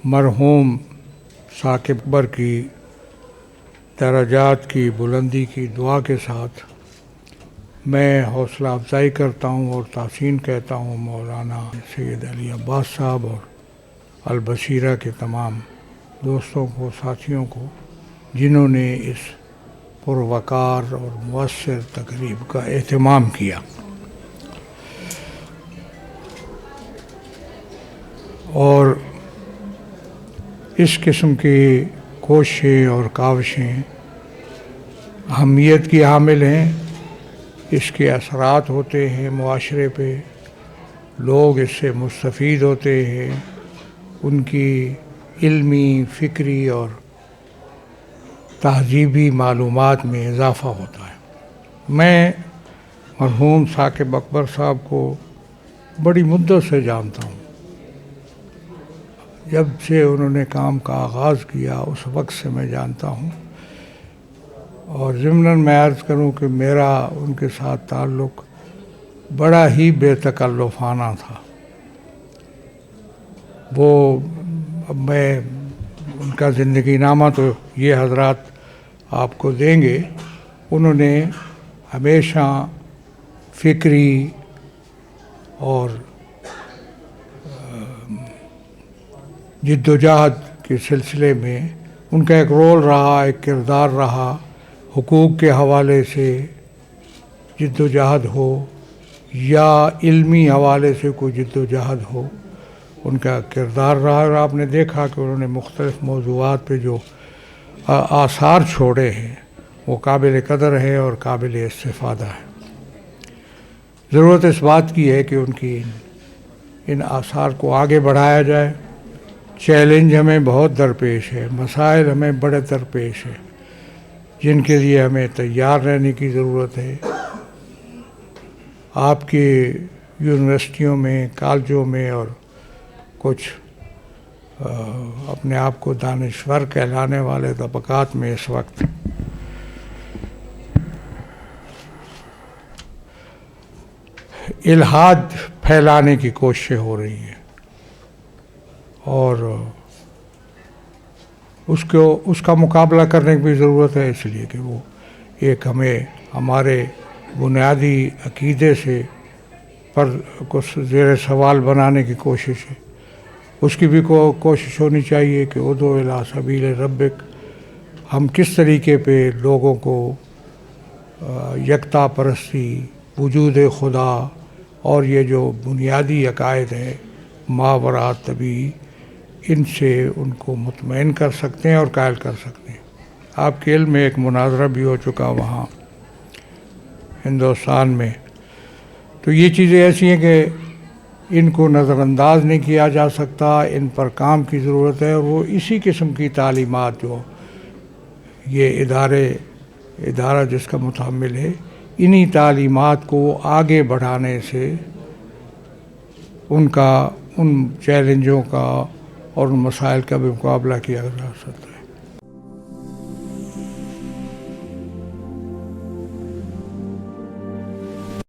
مرحوم ثاقب اکبر کی درجات کی بلندی کی دعا کے ساتھ میں حوصلہ افزائی کرتا ہوں اور تحسین کہتا ہوں مولانا سید علی عباس صاحب اور البصیرہ کے تمام دوستوں کو، ساتھیوں کو، جنہوں نے اس پروقار اور مؤثر تقریب کا اہتمام کیا. اور اس قسم کی کوششیں اور کاوشیں اہمیت کی حامل ہیں. اس کے اثرات ہوتے ہیں معاشرے پہ، لوگ اس سے مستفید ہوتے ہیں، ان کی علمی، فکری اور تہذیبی معلومات میں اضافہ ہوتا ہے. میں مرحوم ثاقب اکبر صاحب کو بڑی مدت سے جانتا ہوں. جب سے انہوں نے کام کا آغاز کیا اس وقت سے میں جانتا ہوں، اور ضمناً میں عرض کروں کہ میرا ان کے ساتھ تعلق بڑا ہی بے تکلفانہ تھا. وہ میں ان کا زندگی نامہ تو یہ حضرات آپ کو دیں گے. انہوں نے ہمیشہ فکری اور جدوجہد کے سلسلے میں ان کا ایک رول رہا، ایک کردار رہا. حقوق کے حوالے سے جدوجہد ہو یا علمی حوالے سے کوئی جدوجہد ہو، ان کا کردار رہا. اور آپ نے دیکھا کہ انہوں نے مختلف موضوعات پہ جو آثار چھوڑے ہیں وہ قابل قدر ہے اور قابل استفادہ ہے. ضرورت اس بات کی ہے کہ ان کی ان آثار کو آگے بڑھایا جائے. چیلنج ہمیں بہت درپیش ہے، مسائل ہمیں بڑے درپیش ہیں، جن کے لیے ہمیں تیار رہنے کی ضرورت ہے. آپ کی یونیورسٹیوں میں، کالجوں میں اور کچھ اپنے آپ کو دانشور کہلانے والے طبقات میں اس وقت الحاد پھیلانے کی کوششیں ہو رہی ہیں، اور اس کا مقابلہ کرنے کی بھی ضرورت ہے. اس لیے کہ وہ ایک ہمیں ہمارے بنیادی عقیدے سے پر کچھ زیر سوال بنانے کی کوشش ہے. اس کی بھی کوشش ہونی چاہیے کہ ادعو الی سبیل ربک، ہم کس طریقے پہ لوگوں کو یکتا پرستی، وجود خدا اور یہ جو بنیادی عقائد ہیں ماوراء طبیعی، ان سے ان کو مطمئن کر سکتے ہیں اور قائل کر سکتے ہیں. آپ کے علم میں ایک مناظرہ بھی ہو چکا وہاں ہندوستان میں. تو یہ چیزیں ایسی ہیں کہ ان کو نظر انداز نہیں کیا جا سکتا، ان پر کام کی ضرورت ہے. اور وہ اسی قسم کی تعلیمات جو یہ ادارہ جس کا متحمل ہے، انہی تعلیمات کو آگے بڑھانے سے ان چیلنجوں کا اور ان مسائل کا بھی مقابلہ کیا جا سکتا.